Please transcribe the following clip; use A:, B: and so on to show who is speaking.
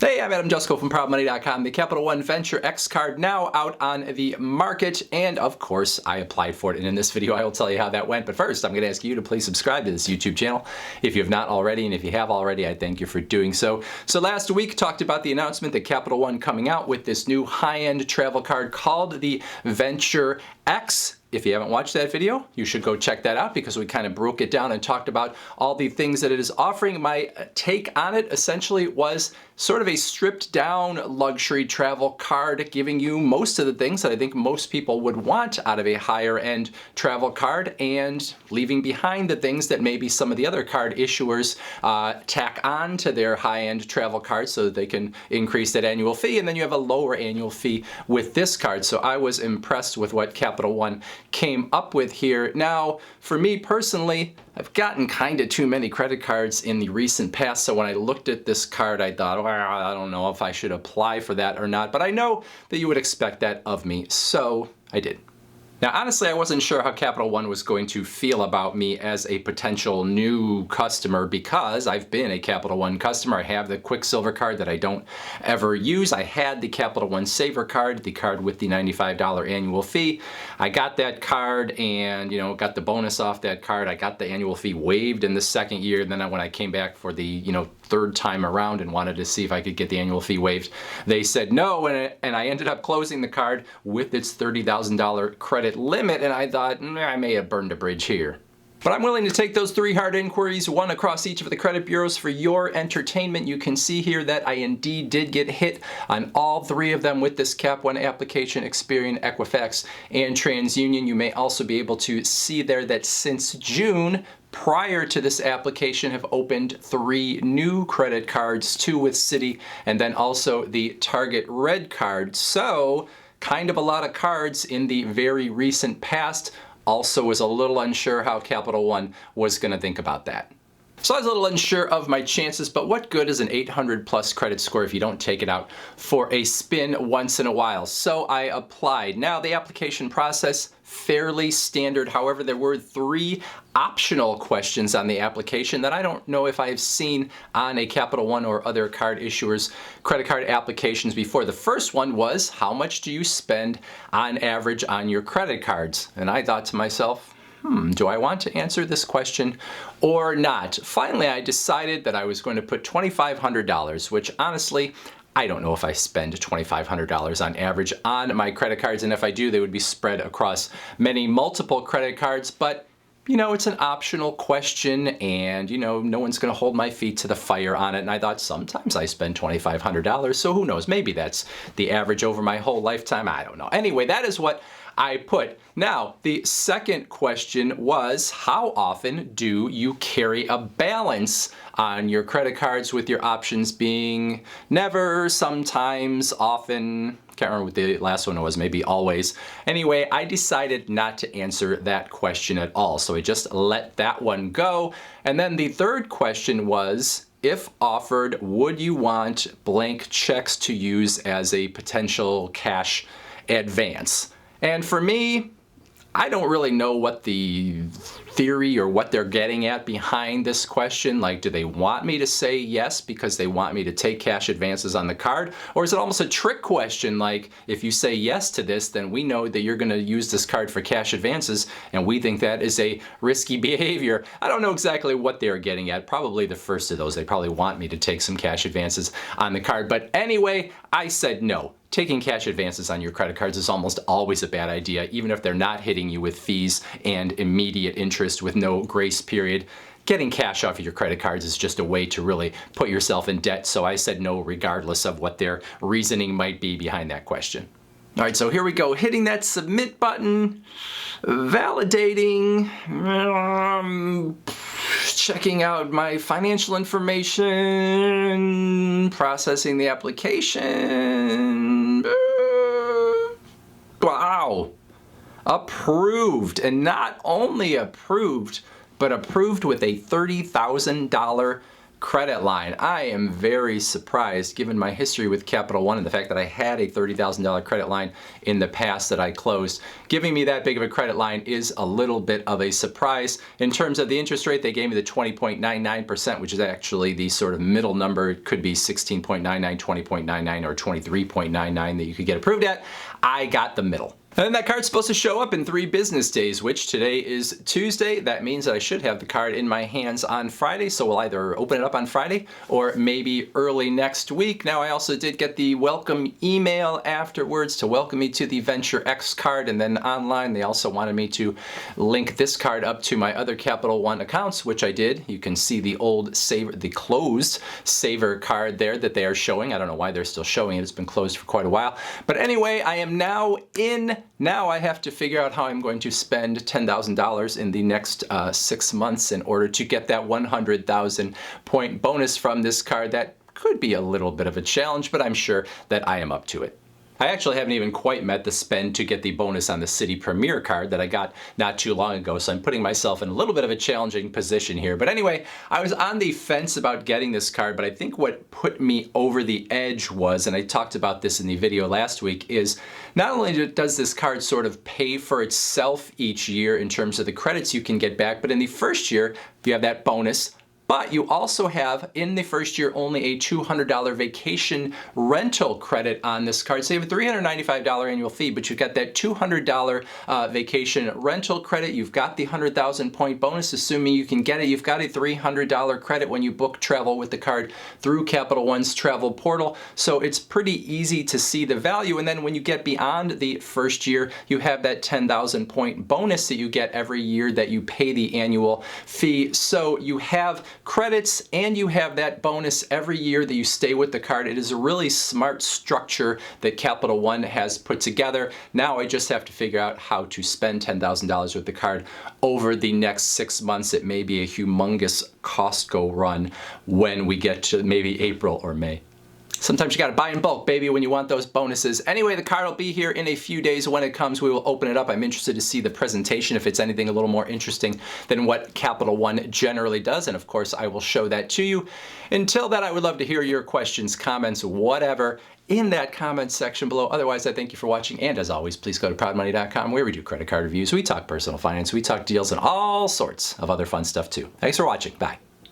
A: Hey, I'm Jusko from ProudMoney.com. The Capital One Venture X card now out on the market, and of course I applied for it, and in this video I will tell you how that went. But first I'm going to ask you to please subscribe to this YouTube channel if you have not already, and if you have already, I thank you for doing so. So last week talked about the announcement that Capital One coming out with this new high-end travel card called the Venture X. If you haven't watched that video, you should go check that out because we kind of broke it down and talked about all the things that it is offering. My take on it essentially was sort of a stripped down luxury travel card, giving you most of the things that I think most people would want out of a higher end travel card, and leaving behind the things that maybe some of the other card issuers tack on to their high-end travel cards so that they can increase that annual fee, and then you have a lower annual fee with this card. So I was impressed with what Capital One came up with here. Now, for me personally, I've gotten kind of too many credit cards in the recent past, so when I looked at this card, I thought, well, I don't know if I should apply for that or not, but I know that you would expect that of me, so I did. Now, honestly, I wasn't sure how Capital One was going to feel about me as a potential new customer because I've been a Capital One customer. I have the Quicksilver card that I don't ever use. I had the Capital One Saver card, the card with the $95 annual fee. I got that card and, got the bonus off that card. I got the annual fee waived in the second year. And then when I came back for the, third time around and wanted to see if I could get the annual fee waived, they said no, and I ended up closing the card with its $30,000 credit limit, and I thought, I may have burned a bridge here. But I'm willing to take those 3 hard inquiries, one across each of the credit bureaus for your entertainment. You can see here that I indeed did get hit on all 3 of them with this Cap One application, Experian, Equifax, and TransUnion. You may also be able to see there that since June, prior to this application, have opened 3 new credit cards, 2 with Citi, and then also the Target Red card. So, kind of a lot of cards in the very recent past. Also was a little unsure how Capital One was going to think about that. So I was a little unsure of my chances, but what good is an 800 plus credit score if you don't take it out for a spin once in a while? So I applied. Now the application process, fairly standard. However, there were 3 optional questions on the application that I don't know if I've seen on a Capital One or other card issuers' credit card applications before. The first one was, how much do you spend on average on your credit cards? And I thought to myself, do I want to answer this question or not? Finally, I decided that I was going to put $2,500, which honestly, I don't know if I spend $2,500 on average on my credit cards, and if I do, they would be spread across multiple credit cards, but it's an optional question, and no one's going to hold my feet to the fire on it. And I thought sometimes I spend $2,500, so who knows? Maybe that's the average over my whole lifetime. I don't know. Anyway, that is what I put. Now, the second question was, how often do you carry a balance on your credit cards, with your options being never, sometimes, often. Can't remember what the last one was, maybe always. Anyway, I decided not to answer that question at all, so I just let that one go. And then the third question was, if offered, would you want blank checks to use as a potential cash advance? And for me, I don't really know what the theory or what they're getting at behind this question. Like, do they want me to say yes because they want me to take cash advances on the card? Or is it almost a trick question, like, if you say yes to this, then we know that you're going to use this card for cash advances, and we think that is a risky behavior. I don't know exactly what they're getting at. Probably the first of those. They probably want me to take some cash advances on the card. But anyway, I said no. Taking cash advances on your credit cards is almost always a bad idea, even if they're not hitting you with fees and immediate interest with no grace period. Getting cash off of your credit cards is just a way to really put yourself in debt, so I said no regardless of what their reasoning might be behind that question. All right, so here we go, hitting that submit button, validating, checking out my financial information, processing the application. Wow, approved, and not only approved, but approved with a $30,000 credit line. I am very surprised given my history with Capital One and the fact that I had a $30,000 credit line in the past that I closed. Giving me that big of a credit line is a little bit of a surprise. In terms of the interest rate, they gave me the 20.99%, which is actually the sort of middle number. It could be 16.99, 20.99, or 23.99 that you could get approved at. I got the middle. And then that card's supposed to show up in 3 business days, which today is Tuesday. That means that I should have the card in my hands on Friday, so we'll either open it up on Friday or maybe early next week. Now, I also did get the welcome email afterwards to welcome me to the Venture X card, and then online they also wanted me to link this card up to my other Capital One accounts, which I did. You can see the old Saver, the closed Saver card there that they are showing. I don't know why they're still showing it. It's been closed for quite a while. But anyway, I am now in. Now I have to figure out how I'm going to spend $10,000 in the next 6 months in order to get that 100,000 point bonus from this card. That could be a little bit of a challenge, but I'm sure that I am up to it. I actually haven't even quite met the spend to get the bonus on the City Premier card that I got not too long ago, so I'm putting myself in a little bit of a challenging position here. But anyway, I was on the fence about getting this card, but I think what put me over the edge was, and I talked about this in the video last week, is not only does this card sort of pay for itself each year in terms of the credits you can get back, but in the first year, you have that bonus. But you also have, in the first year, only a $200 vacation rental credit on this card. So you have a $395 annual fee, but you've got that $200 vacation rental credit. You've got the 100,000 point bonus, assuming you can get it. You've got a $300 credit when you book travel with the card through Capital One's travel portal. So it's pretty easy to see the value. And then when you get beyond the first year, you have that 10,000 point bonus that you get every year that you pay the annual fee. So you have credits and you have that bonus every year that you stay with the card. It is a really smart structure that Capital One has put together. Now I just have to figure out how to spend $10,000 with the card over the next 6 months. It may be a humongous Costco run when we get to maybe April or May. Sometimes you gotta buy in bulk, baby, when you want those bonuses. Anyway, the card will be here in a few days. When it comes, we will open it up. I'm interested to see the presentation, if it's anything a little more interesting than what Capital One generally does. And of course, I will show that to you. Until then, I would love to hear your questions, comments, whatever, in that comment section below. Otherwise, I thank you for watching. And as always, please go to proudmoney.com, where we do credit card reviews. We talk personal finance, we talk deals, and all sorts of other fun stuff too. Thanks for watching. Bye.